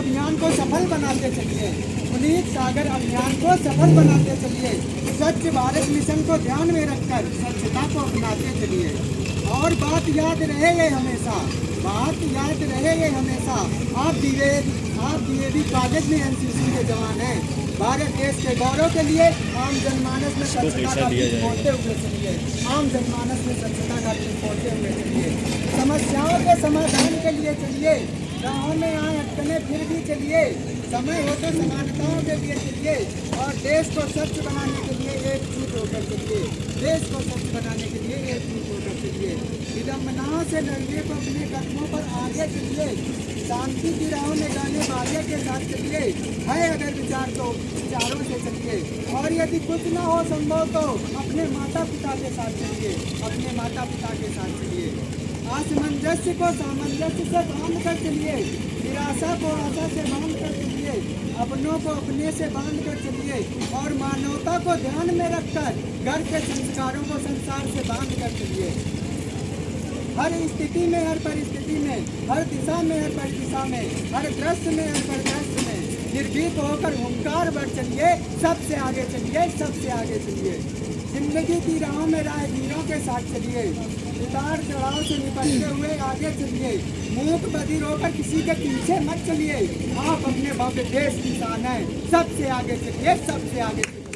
अभियान को सफल बनाते चलिए, पुनीत सागर अभियान को सफल बनाते चलिए, स्वच्छ भारत मिशन को ध्यान में रखकर स्वच्छता को अपनाते चलिए। और बात याद रहे ये हमेशा, बात याद रहे ये हमेशा, आप डीएवी कॉलेज में एनसीसी के जवान हैं। भारत देश के गौरव के लिए आम जनमानस में स्वच्छता का बीज बोलते हुए चलिए, आम जनमानस में स्वच्छता का बीज बोलते हुए चलिए। समस्याओं के समाधान के लिए चलिए, गाँव में आए अटकने फिर भी चलिए, समय हो तो समानताओं के लिए चलिए, और देश को स्वच्छ बनाने के लिए एकजुट होकर चलिए, देश को स्वच्छ बनाने के लिए एकजुट होकर चलिए। विडम्बनाओं से लड़ने को अपने कदमों पर आगे चलिए, शांति की राहों में गाने बाजे के साथ चलिए, है अगर विचार तो विचारों से चलिए, और यदि कुछ न हो संभव तो अपने माता पिता के साथ चलिए, अपने माता पिता के साथ चलिए। असमंजस्य को सामंजस्य से बांध कर चलिए, निराशा को आशा से बांध कर चलिए, अपनों को अपने से बांध कर चलिए, और मानवता को ध्यान में रखकर घर के संस्कारों को संसार से बांध कर चलिए। हर स्थिति में, हर परिस्थिति में, हर दिशा में, हर परिदिशा में, हर दृश्य में, हर परिदृश्य में निर्भीक होकर हुंकार बढ़ चलिए, सबसे आगे चलिए, सबसे आगे चलिए। जिंदगी की राहों में राहगीरों के साथ चलिए, उतार चढ़ाव से निपटते हुए आगे चलिए, मूक बधिर होकर किसी के पीछे मत चलिए, आप अपने भव्य देश की शान हैं, सबसे आगे चलिए, सबसे आगे चलिए।